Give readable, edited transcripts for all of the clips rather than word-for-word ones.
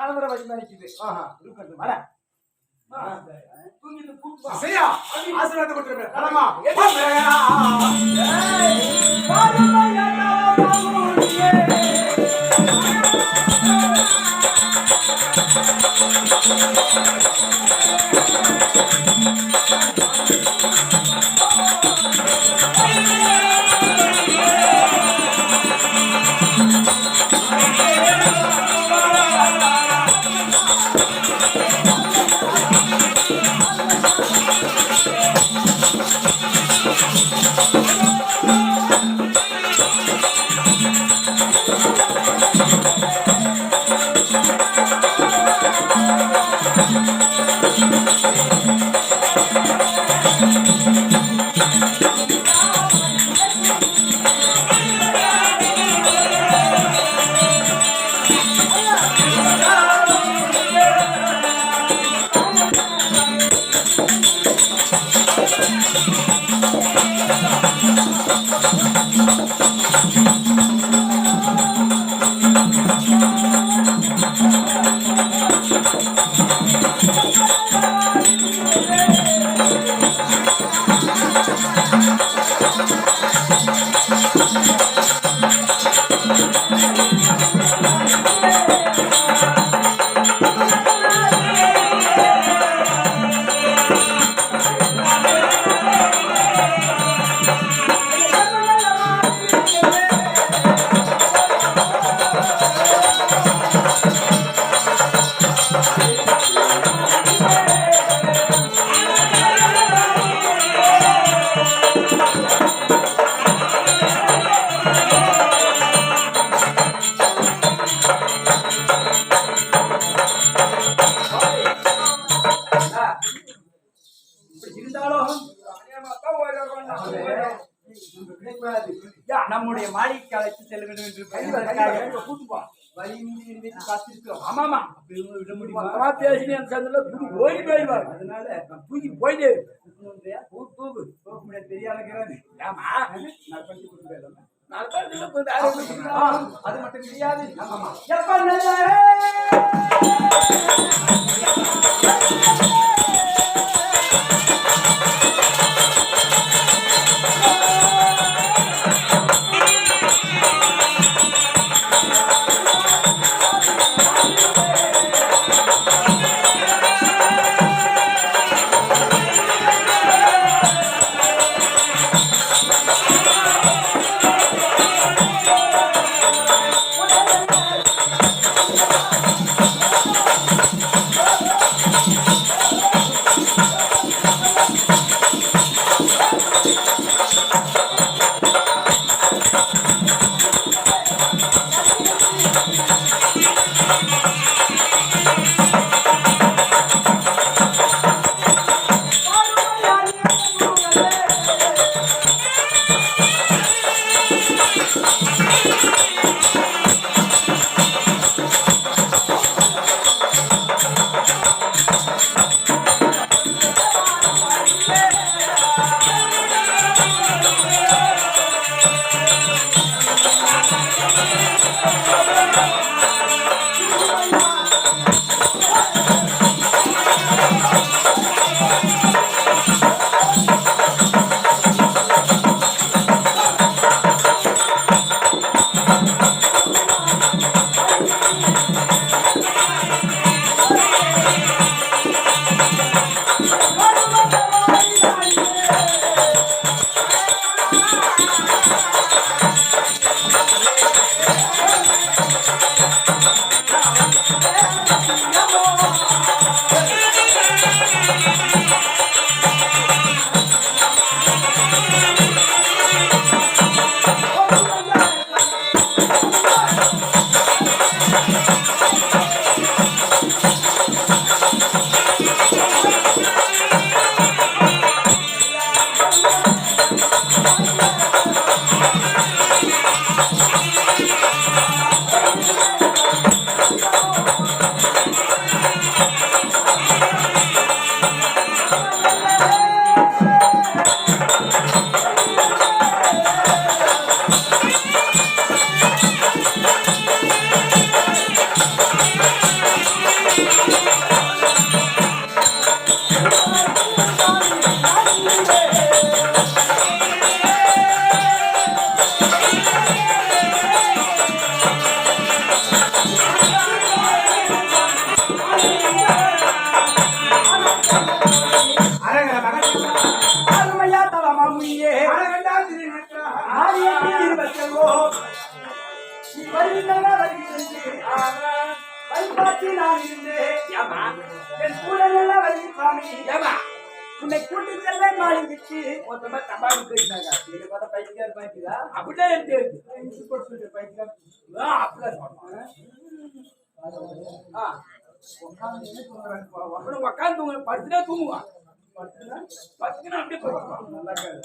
ஆலமர வழி மறைக்குது. வர தூங்கிட்டு கூட்டு சரியா ஆசீர்வாதம் கொடுத்துருங்க. ஆமா நம்முடைய மாளிகைக்கு அழைத்து செல்ல வேண்டும் என்று கூட்டுப்போம். ஆமாமா விட முடியுமா? பேசினேன் ஓடி போயிடுவார். அதனால தூக்கி போயிட்டு தூக்கு போக முடியாது. தெரியாது. ஆமா அது மட்டும் தெரியாது. அருமையா தவமாமுனியே ஆரியத்தில் இருபத்தெங்கோ நீ வருகின்றன வருகின்றேன் வழிபாட்டி நான் இருந்தேன் என் கூட நல்ல வழி சுவாமி உன்னை கூட்டி செல்வேன் மாளிகைக்கு மொத்தமா தபால் பேசினாங்க எனக்கு பார்த்தா பைத்தியா இருப்பாங்க அப்படியே இருக்கு பைத்தியா அப்படிதான் உட்காந்து தூங்க படுத்துனா தூங்குவான் படுத்துனா அப்படியே படுத்துவான் நல்லா இருக்காது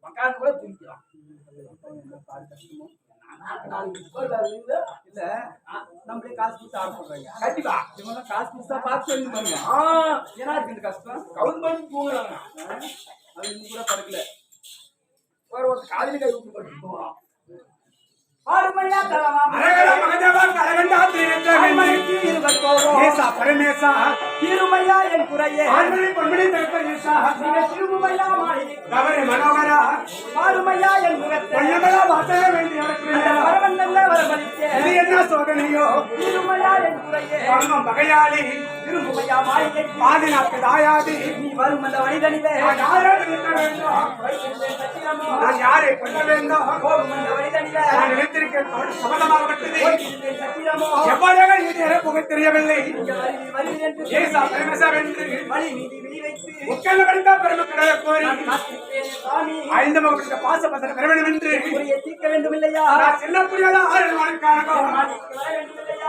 உட்காந்து கூட தூங்கிக்கலாம் இல்ல நம்மளே காசு கொடுத்து ஆட சொல்றாங்க கண்டிப்பா இவங்க காசு கொடுத்தா பார்த்து சொல்லி பாருங்க ஏன்னா இருக்கு இந்த கஷ்டம் கவுன் பண்ணி தூங்குறாங்க அது இன்னும் கூட படுக்கல ஒரு காலையில கை விட்டு படுத்து போகலாம் ஆறுமையா தலமா பரமேசா திருமையா என் குறையே திருமையா கவரி மனோகரா ஆறுமையா என் முகத்தை வரவன் நல்ல வரவழிக்க இது என்ன சோதனையோ திருமையா என் குறையே பகையாளி திருமையா மாளிகை பாதி நாட்டு தாயாதி நீ வரும் அந்த வழிதனிலே நான் யாரை கொள்ள வேண்டும் போகும் அந்த வழிதனிலே நான் நினைத்திருக்க சம்மதமாகப்பட்டது சத்திரமோ எவ்வளவு இது எனக்கு தெரியவில்லை வழி என்று ஏசா பரமேசா வென்று வழி மீதி விழி வைத்து உட்கார்ந்து படித்தா பெருமக்களை கோரி சாமி ஐந்து மகனுக்கு பாசப்பத்தனை பெற வேண்டும் என்று உரிய தீர்க்க வேண்டும் இல்லையா நான் செல்ல புரியாத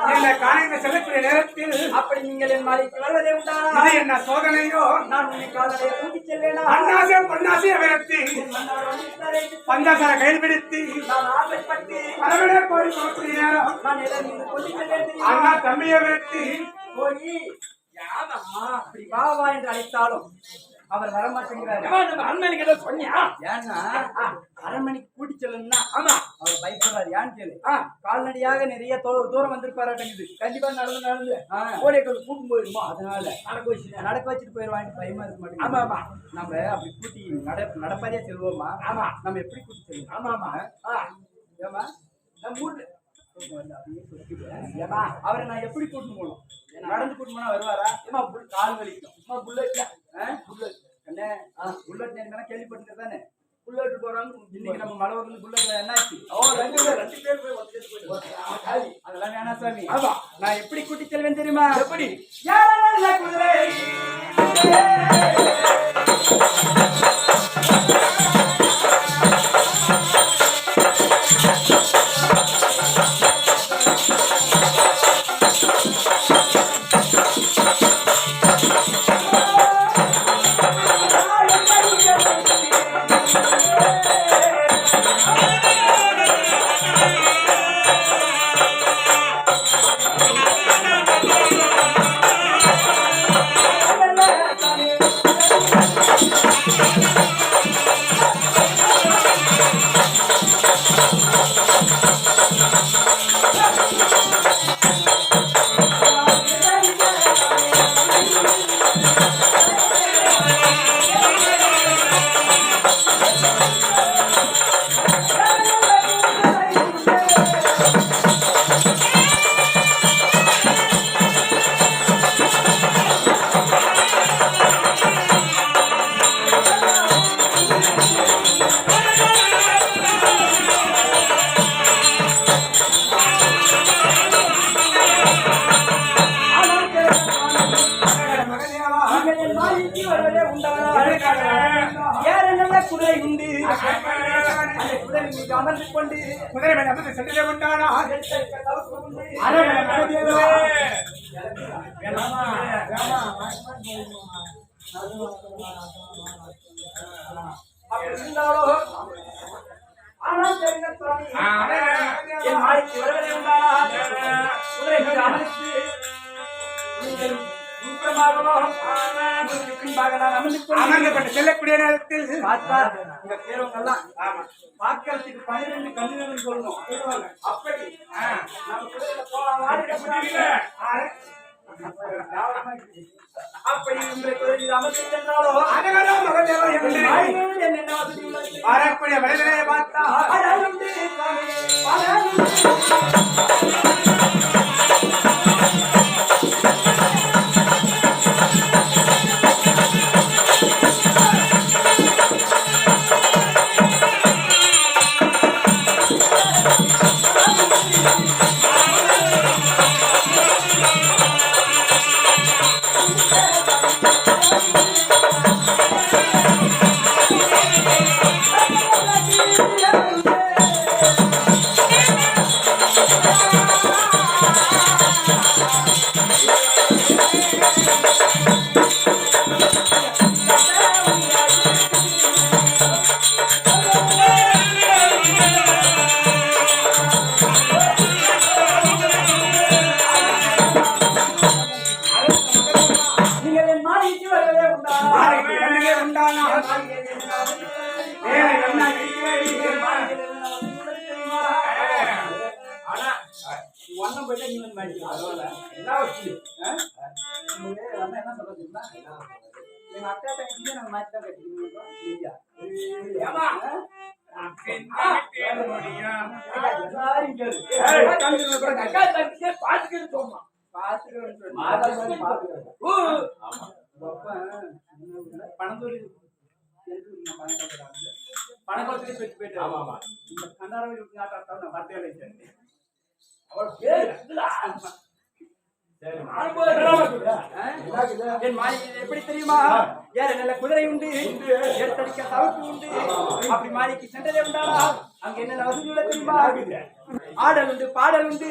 என்னை காலையில் செல்லக்கூடிய நேரத்தில் அப்படி நீங்கள் என் மாலைக்கு வருவதே உண்டா இது என்ன சோதனையோ நான் உன்னை காதலை கூட்டிச் செல்வேனா அண்ணாசே பொன்னாசே விரத்தி பந்தாசர கையில் பிடித்து நான் ஆசைப்பட்டு பரவனே கோரி கொடுக்கூடிய நேரம் நான் எதன் மீது கொண்டு செல்வேன் அண்ணா தம்பியை விரட்டி போய் யாதம்மா அப்படி வா வா என்று அழைத்தாலும் அவர் வரமாட்டேங்கிறாரு நம்ம அரண்மனைக்கு ஏதோ சொன்னியா ஏன்னா அரண்மனைக்கு கூட்டி செல்லணும்னா ஆமா அவர் பயப்படுறாரு ஏன்னு கேளு கால்நடையாக நிறைய தூரம் வந்திருப்பாராட்டங்குது கண்டிப்பா நடந்து கோடைகள் கூட்டும் போயிருமோ அதனால நடக்க வச்சுட்டு போயிருவாங்க பயமா இருக்க மாட்டேங்குது ஆமா ஆமா நம்ம அப்படி கூட்டி நடப்பாதே செல்வோமா ஆமா நம்ம எப்படி கூட்டி செல்வோம் ஆமா ஆமா ஏமா நம்ம ஊர்ல அவரை நான் எப்படி கூட்டிட்டு போகணும் நடந்து கூட்டு போனா வருவாரா ஏமா கால் வலிக்கும் புல்லட்ல புல்லட் என்ன புல்லட் நேரம் கேள்விப்பட்டு தானே புல்லட் போறாங்க இன்னைக்கு நம்ம மழை வந்து புல்லட்ல என்னாச்சு ரெண்டு பேர் போய் அதெல்லாம் வேணாம் சாமி ஆமா நான் எப்படி கூட்டி செல்வேன் தெரியுமா எப்படி யாரா குதிரை குதிரை உண்டு அமர்ந்து கொண்டு குதிரை மேல் அமர்ந்து சென்றே உண்டானா ஆனால் தெரிந்த சுவாமி என் மாலைக்கு வருவதே உண்டானா குதிரை மீது அமர்ந்து அமர்ந்தப்பட்டு செல்லக்கூடிய நேரத்தில் பார்த்தா உங்க பேரவங்க எல்லாம் பார்க்கறதுக்கு 12 கண்ணுன்னு சொல்லணும் அப்படி நம்ம குதிரையில போலாம் அப்படி உங்களை குதிரையில் அமர்த்தி சென்றாலோ அனகரம் மகதேவன் என்று மாளிகையில் என்னென்ன வசதி உள்ளது? வரக்கூடிய மனிதனை பார்த்தா அழகுண்டு அழகுண்டு நீங்கள் என் மாளிகைக்கு வரவே உண்டானா? நாளைக்கு கண்ணிலே உண்டானா என் மாளிகையில் என்ன வசதி உள்ளது? ஏழை கண்ணா இருக்கிறேன். என் மாளிகையில் என்ன வசதி உள்ளது தெரியுமா? ஆனா ஒன்னும் போயிட்டா நீ வந்து மாட்டிக்கலாம். அதனால என்ன வசதி? உங்களுக்கு வந்து என்ன சொல்றது தெரியுமா? எங்க அக்கா தங்கச்சியே நாங்க மாத்தி தான் கட்டிக்கணும் இல்லையா? ஏம்மா? எல்லாரும் இங்க இருக்கு. அக்கா தங்கச்சியை பார்த்துக்கிட்டு போமா பாத்துக்கிறேன்னு சொல்லி. பணத்தொழில் பணக்கோலத்திலே போயிட்டு போயிட்டு இந்த கண்டாரவை நாட்டாத்தான் நான் வார்த்தையில இருக்கேன். என் மாளிகையில் எப்படி தெரியுமா? ஏற நல்ல குதிரை உண்டு, எடுத்தடிக்க தவிர்ப்பு உண்டு. அப்படி மாளிகைக்கு சென்றதே உண்டானா? அங்க என்ன வசதி உள்ள தெரியுமா? ஆடல் உண்டு, பாடல் உண்டு,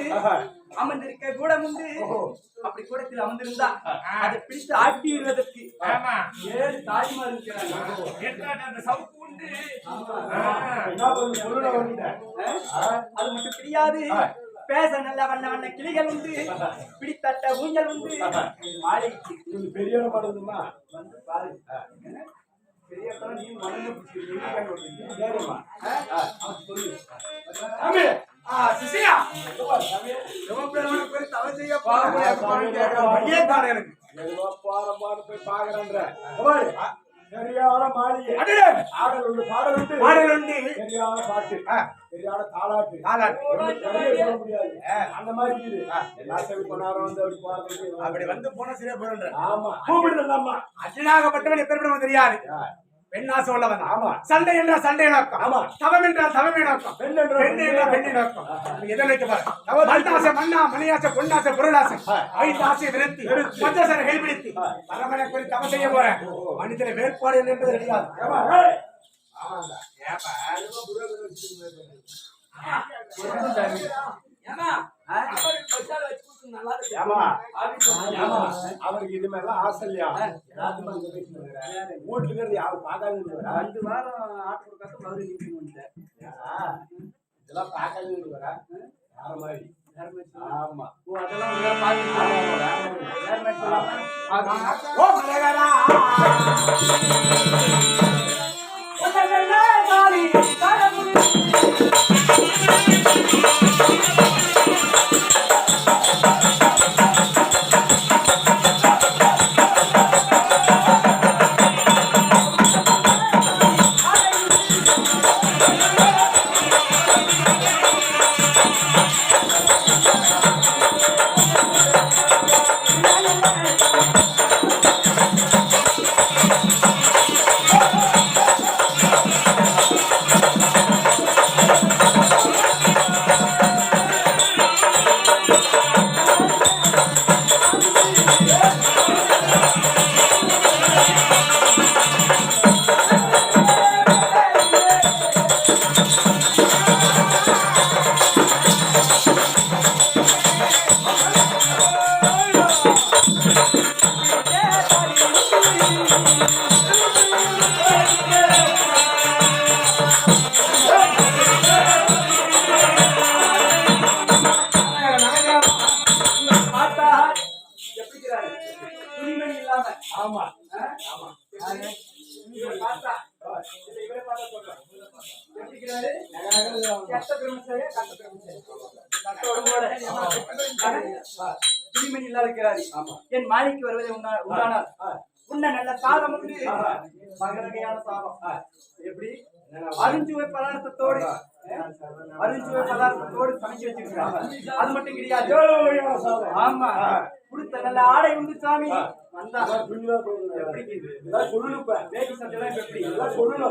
அமர்ந்திருக்க கூடம் உண்டு. அப்படி கூடத்தில் அமர்ந்திருந்தா அதை பிடித்து ஆட்டி விடுவதற்கு 7 தாய்மார் இருக்கிறாங்க. அந்த சவுக்கு உண்டு அது மட்டும் தெரியாது. பேச நல்ல வண்ண வண்ண கிளிகள் உண்டு, பிடித்தட்ட ஊஞ்சல் உண்டு. மாளிகைக்கு பெரிய படுதுமா வந்து பாரு. பெரிய நீ மனநல சொல்லு சிசியா தவறு செய்ய போய் பாக்குறேன்ற சரியான மாளிகை ஆடல் உண்டு பாடல் உண்டு சரியான பாட்டு சரியான தாலாட்டு சொல்ல முடியாது அந்த மாதிரி இருக்குது எல்லா செவி பண்ணாரம் வந்து அப்படி பாடுறது அப்படி வந்து போனா சரியா போறேன் ஆமா கூப்பிடுதல்லாமா அர்ஜுனாகப்பட்டவன் எப்பேற்பட்டவன் தெரியாது பெண்ணாசை உள்ளவன் ஆமா சண்டை என்றால் சண்டை நோக்கம் ஆமா தவம் என்றால் தவமே நோக்கம் பெண் என்றால் பெண்ணை நோக்கம் எதை வைக்க பாரு மண்ணாசை மண்ணா மணியாசை பொன்னாசை பொருளாசை 5 ஆசையை விரத்தி பஞ்சசனை கைப்பிடித்து பரமனை குறித்து தவம் செய்ய போறேன் மனிதனை வேட்பாடு என்பது தெரியாது அவருக்கு இது மாதிரிலாம் ஆசை இல்லையா வீட்டுல இருந்து யாரும் பார்க்காது 2 வாரம் ஆட்டு கொடுக்காத மறுபடியும் நிற்க இதெல்லாம் பார்க்காது யார மாதிரி ஆமா அதெல்லாம் ஆமா துணிமணி இல்லாத இருக்கிறார். என் மாளிகைக்கு வருவதை உண்டானால் உன்ன நல்ல சாதம் உண்டு, வகையான சாதம். எப்படி அருஞ்சுவை பதார்த்தத்தோடு சமைச்சு வச்சிருக்காங்க. அது மட்டும் கிடையாது, ஆமா கொடுத்த நல்ல ஆடை உண்டு சாமி.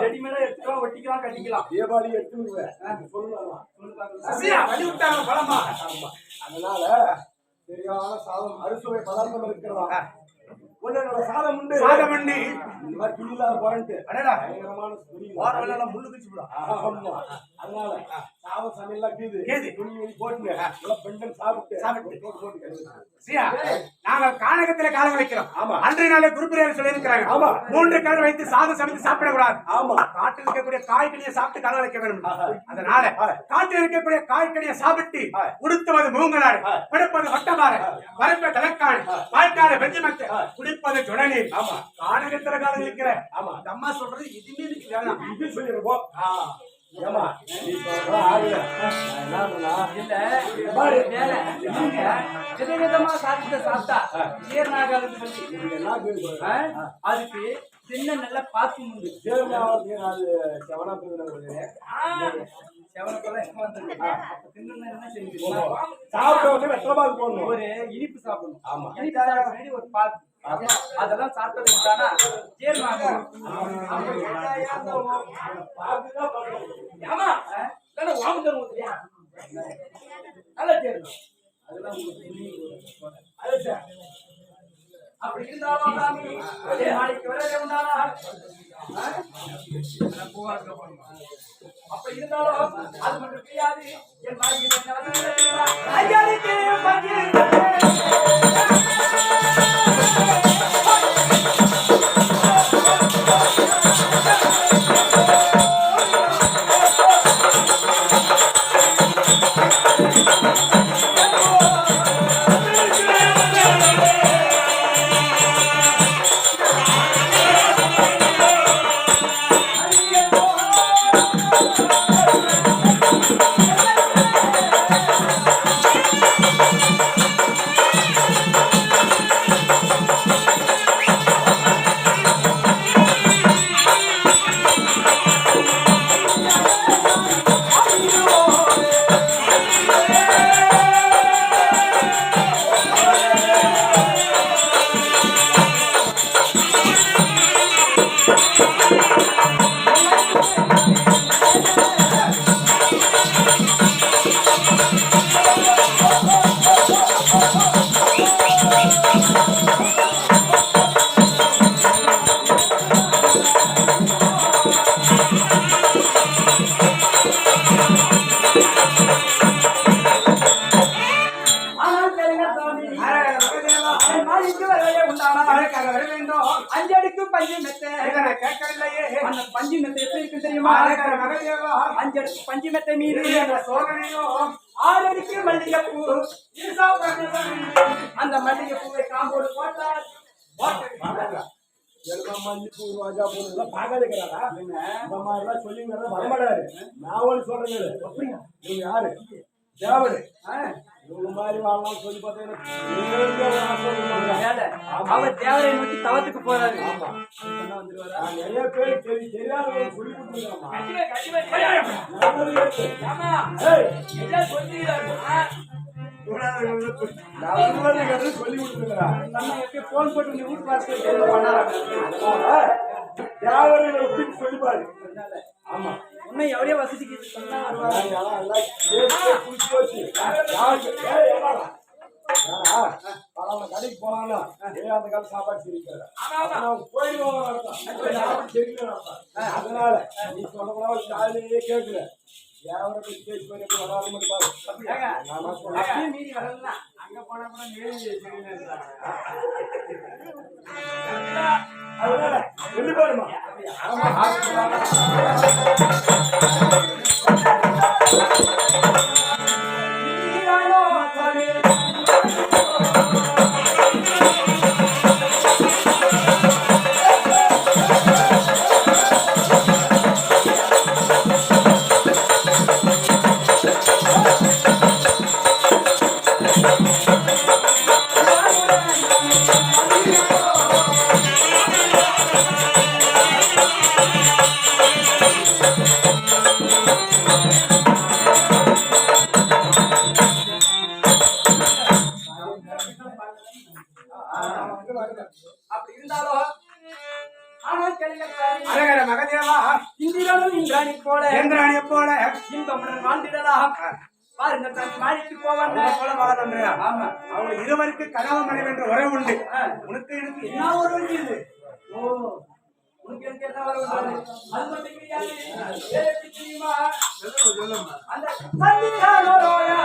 ரெடிமேடா ஒட்டிக்கலாம் கட்டிக்கலாம். அதனால சரியான சாதம் அறுசுவை பதார்த்தம் இருக்கிறதா? உன்னோட சாதம் உண்டு இந்த மாதிரி துணி இல்லாத போறேன்ட்டு பயங்கரமான துணி முள்ளு கழிச்சு விடும். அதனால சாதம் சமையல்லாம் கீது துணி போட்டுங்க பெண்கள் சாப்பிட்டு நாங்க கானகத்துல காலம் வைக்கிறோம். ஆமா, அன்றைய நாளே குறிப்பிட்ட சொல்லி இருக்கிறாங்க. ஆமா, 3 கால் வைத்து சாதம் சமைத்து சாப்பிடக்கூடாது. ஆமா, காட்டில் இருக்கக்கூடிய காய்கனியை சாப்பிட்டு காலம் வைக்க வேண்டும். அதனால காட்டில் இருக்கக்கூடிய காய்கனியை சாப்பிட்டு உடுத்துவது மூங்கலாடு, படுப்பது வட்டமாறு, வரப்ப தலைக்காடு, பாய்க்காடு வெஞ்சிமத்து, குடிப்பது சுடநீர். ஆமா, கானகத்துல காலம் வைக்கிற. ஆமா, அம்மா சொல்றது இதுமே இதுக்கு வேணாம். இது சொல்லிருப்போம். சாப்பிட்டா அதுக்கு சின்ன நல்ல பாத்து உண்டு. ஒரு இனிப்பு சாப்பிடணும். ஒரு பாத்து அதெல்லாம் சாப்பிட்டதுக்கான அப்படி இருந்தாலும் நாளைக்கு வரவே உண்டானா அப்படி இருந்தாலும் அது மட்டும் தெரியாது. என் அஞ்சடுக்கு பஞ்சு மெத்தை கேட்கவில்லையே. அந்த பஞ்சு மெத்தை எப்படி இருக்கு தெரியுமா? 5 அடுக்கு பஞ்சு மெத்தை மீது சோதனையும் 6 அடுக்கு மல்லிகைப்பூ. அந்த மல்லிகைப்பூவை காம்போடு போட்டால் மல்லிப்பூ ரோஜா பூ எல்லாம் பாக்காதுக்கிறாரா? இந்த மாதிரிலாம் சொல்லி வரமாட்டாரு. நான் ஒன்று சொல்றேன். அப்படியா? நீங்க யாரு? தேவரு. இவங்க மாதிரி வாழலாம் சொல்லி பார்த்தீங்கன்னா அவர் தேவரை நோக்கி தவத்துக்கு போறாரு. நிறைய பேர் தெரியாத சொல்லி கொடுத்துருக்காமா. சொல்லி கொடுத்துருக்கா. போன் போட்டு வீட்டு பார்த்து தேவரை சொல்லிப்பாரு. ஆமா, உன்னை எவ்வளவு வசதிக்கு சொன்னா கடைக்கு போனாங்கன்னா அந்த கால சாப்பாடு தெரிவிக்கிறார் போயிடுவாங்க. அதனால நீ சொல்ல காலையிலேயே கேட்கல. மீறி வரல அங்க போனா கூட சொல்லி பாருமா. அப்படி இருந்தாலும் ஆனா கேளுங்க அரகர மகதேவா இந்திரனும் இந்திராணி போல இந்திராணியை போல இன்பமுடன் வாழ்ந்திடலாம் பாருங்க தன் மாளிகைக்கு போவாங்க போல வாழ ஆமா அவங்க இருவருக்கு கணவன் மனைவி என்ற உறவு உண்டு உனக்கு எனக்கு என்ன உறவு இது ஓ உனக்கு எனக்கு என்ன வர வந்தாரு அது மட்டும் கிடையாது எப்படி தெரியுமா அந்த சந்திக்கானோயா